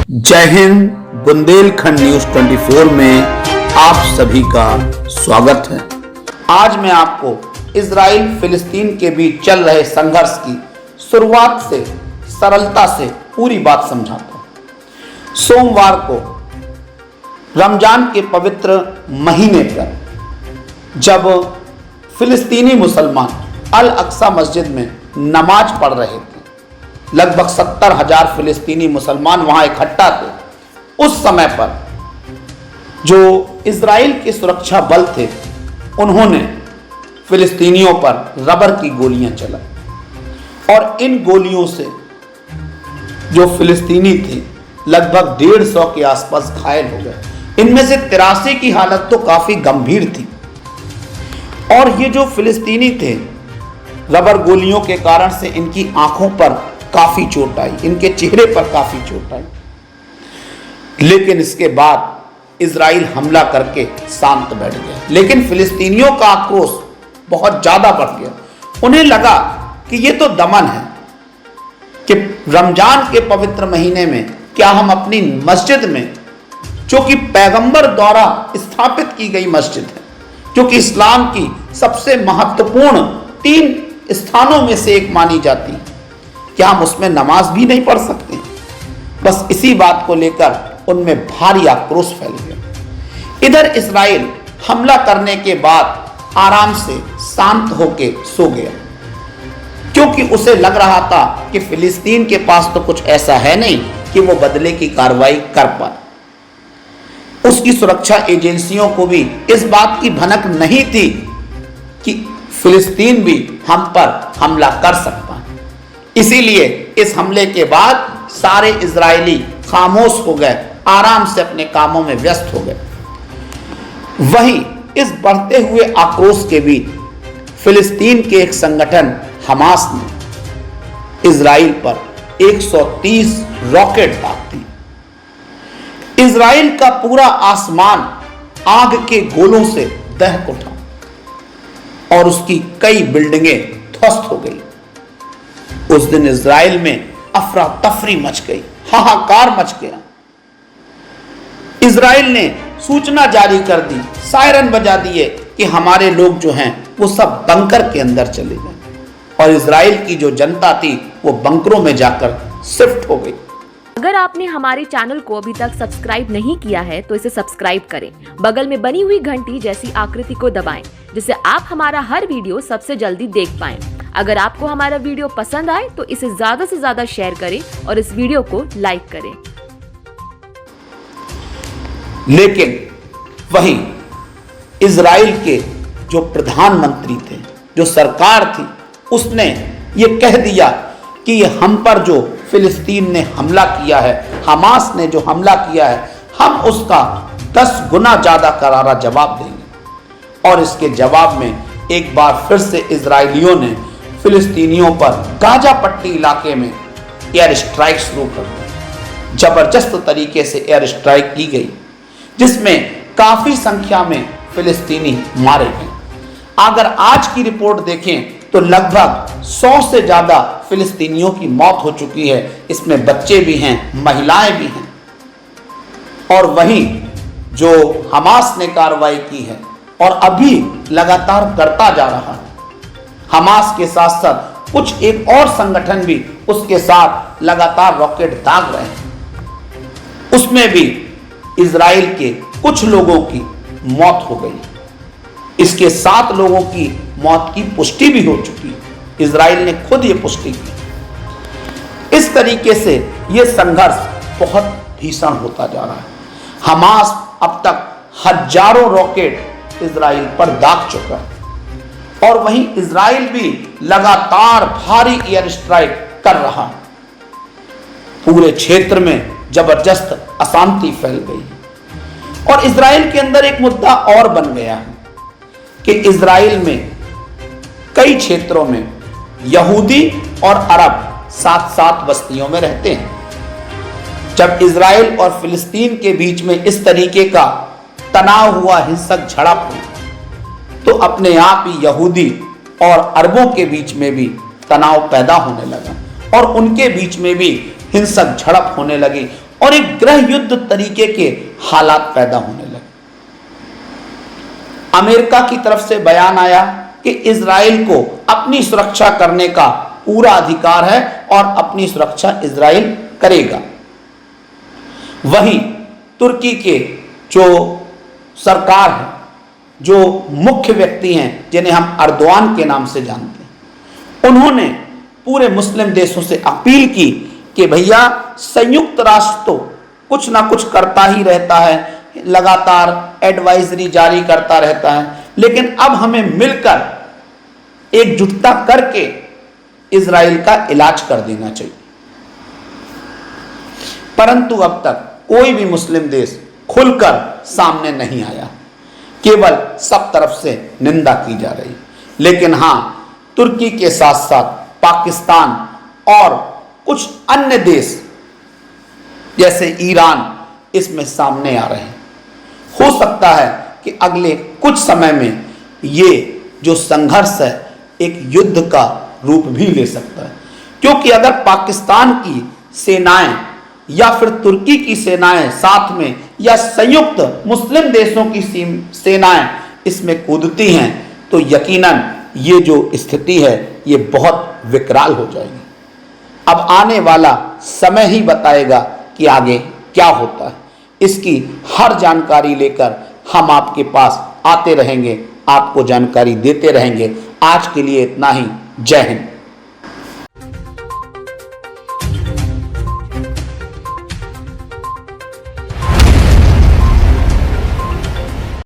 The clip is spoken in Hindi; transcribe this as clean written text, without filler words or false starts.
जय हिंद। बुंदेलखंड न्यूज 24 में आप सभी का स्वागत है। आज मैं आपको इजराइल फिलिस्तीन के बीच चल रहे संघर्ष की शुरुआत से सरलता से पूरी बात समझाता हूं। सोमवार को रमजान के पवित्र महीने पर जब फिलिस्तीनी मुसलमान अल अक्सा मस्जिद में नमाज पढ़ रहे थे, लगभग 70,000 फिलिस्तीनी मुसलमान वहां इकट्ठा थे। उस समय पर जो इजराइल के सुरक्षा बल थे, उन्होंने फिलिस्तीनियों पर रबर की गोलियां चलाई और इन गोलियों से जो फिलिस्तीनी थे लगभग 150 के आसपास घायल हो गए। इनमें से 83 की हालत तो काफी गंभीर थी। और ये जो फिलिस्तीनी थे, रबर गोलियों के कारण से इनकी आंखों पर काफी चोट आई, इनके चेहरे पर काफी चोट आई। लेकिन इसके बाद इजराइल हमला करके शांत बैठ गया। लेकिन फिलिस्तीनियों का आक्रोश बहुत ज्यादा बढ़ गया। उन्हें लगा कि ये तो दमन है कि रमजान के पवित्र महीने में क्या हम अपनी मस्जिद में, जो कि पैगंबर द्वारा स्थापित की गई मस्जिद है, जो कि इस्लाम की सबसे महत्वपूर्ण 3 स्थानों में से एक मानी जाती है, क्या हम उसमें नमाज भी नहीं पढ़ सकते? बस इसी बात को लेकर उनमें भारी आक्रोश फैल गया। इधर इजराइल हमला करने के बाद आराम से शांत होकर सो गया, क्योंकि उसे लग रहा था कि फिलिस्तीन के पास तो कुछ ऐसा है नहीं कि वो बदले की कार्रवाई कर पाए। उसकी सुरक्षा एजेंसियों को भी इस बात की भनक नहीं थी कि फिलिस्तीन भी हम पर हमला कर सकता है। इसीलिए इस हमले के बाद सारे इजरायली खामोश हो गए, आराम से अपने कामों में व्यस्त हो गए। वहीं इस बढ़ते हुए आक्रोश के बीच फिलिस्तीन के एक संगठन हमास ने इजराइल पर 130 रॉकेट दाग दी। इजराइल का पूरा आसमान आग के गोलों से दहक उठा और उसकी कई बिल्डिंगें ध्वस्त हो गई। उस दिन इजराइल में अफरा तफरी मच गई, हाहाकार मच गया। इजराइल ने सूचना जारी कर दी, सायरन बजा दिए कि हमारे लोग जो हैं वो सब बंकर के अंदर चले गए। और इजराइल की जो जनता थी वो बंकरों में जाकर शिफ्ट हो गई। अगर आपने हमारे चैनल को अभी तक सब्सक्राइब नहीं किया है तो इसे सब्सक्राइब करें, बगल में बनी हुई घंटी जैसी आकृति को दबाएं, जिससे आप हमारा हर वीडियो सबसे जल्दी देख पाएं। अगर आपको हमारा वीडियो पसंद आए तो इसे ज्यादा से ज्यादा शेयर करें और इस वीडियो को लाइक करें। लेकिन वहीं इजराइल के जो प्रधानमंत्री थे, जो सरकार थी, उसने ये कह दिया कि ये हम पर जो फिलिस्तीन ने हमला किया है, हमास ने जो हमला किया है, हम उसका 10 गुना ज्यादा करारा जवाब देंगे। और इसके जवाब में एक बार फिर से इजरायलियों ने फिलिस्तीनियों पर गाजा पट्टी इलाके में एयर स्ट्राइक शुरू कर दी। जबरदस्त तरीके से एयर स्ट्राइक की गई, जिसमें काफी संख्या में फिलिस्तीनी मारे गए। अगर आज की रिपोर्ट देखें तो लगभग 100 से ज्यादा फिलिस्तीनियों की मौत हो चुकी है। इसमें बच्चे भी हैं, महिलाएं भी हैं। और वहीं जो हमास ने कार्रवाई की है और अभी लगातार करता जा रहा है, हमास के साथ साथ कुछ एक और संगठन भी उसके साथ लगातार रॉकेट दाग रहे हैं। उसमें भी इजराइल के कुछ लोगों की मौत हो गई। इसके 7 लोगों की मौत की पुष्टि भी हो चुकी है। इजराइल ने खुद ये पुष्टि की। इस तरीके से ये संघर्ष बहुत भीषण होता जा रहा है। हमास अब तक हजारों रॉकेट इजराइल पर दाग चुका है और वहीं इजराइल भी लगातार भारी एयर स्ट्राइक कर रहा है। पूरे क्षेत्र में जबरदस्त अशांति फैल गई है। और इजराइल के अंदर एक मुद्दा और बन गया है कि इजराइल में कई क्षेत्रों में यहूदी और अरब साथ साथ बस्तियों में रहते हैं। जब इजराइल और फिलिस्तीन के बीच में इस तरीके का तनाव हुआ, हिंसक झड़प हुई, तो अपने आप ही यहूदी और अरबों के बीच में भी तनाव पैदा होने लगा और उनके बीच में भी हिंसक झड़प होने लगी और एक गृह युद्ध तरीके के हालात पैदा होने लगे। अमेरिका की तरफ से बयान आया कि इजराइल को अपनी सुरक्षा करने का पूरा अधिकार है और अपनी सुरक्षा इजराइल करेगा। वहीं तुर्की के जो सरकार है, जो मुख्य व्यक्ति हैं जिन्हें हम अर्दोआन के नाम से जानते हैं, उन्होंने पूरे मुस्लिम देशों से अपील की कि भैया संयुक्त राष्ट्र तो कुछ ना कुछ करता ही रहता है, लगातार एडवाइजरी जारी करता रहता है, लेकिन अब हमें मिलकर एकजुटता करके इजराइल का इलाज कर देना चाहिए। परंतु अब तक कोई भी मुस्लिम देश खुलकर सामने नहीं आया, केवल सब तरफ से निंदा की जा रही। लेकिन हां, तुर्की के साथ साथ पाकिस्तान और कुछ अन्य देश जैसे ईरान इसमें सामने आ रहे हैं। हो सकता है कि अगले कुछ समय में ये जो संघर्ष है एक युद्ध का रूप भी ले सकता है, क्योंकि अगर पाकिस्तान की सेनाएं या फिर तुर्की की सेनाएं साथ में या संयुक्त मुस्लिम देशों की सेनाएं इसमें कूदती हैं तो यकीनन ये जो स्थिति है ये बहुत विकराल हो जाएगी। अब आने वाला समय ही बताएगा कि आगे क्या होता है। इसकी हर जानकारी लेकर हम आपके पास आते रहेंगे, आपको जानकारी देते रहेंगे। आज के लिए इतना ही। जय हिंद।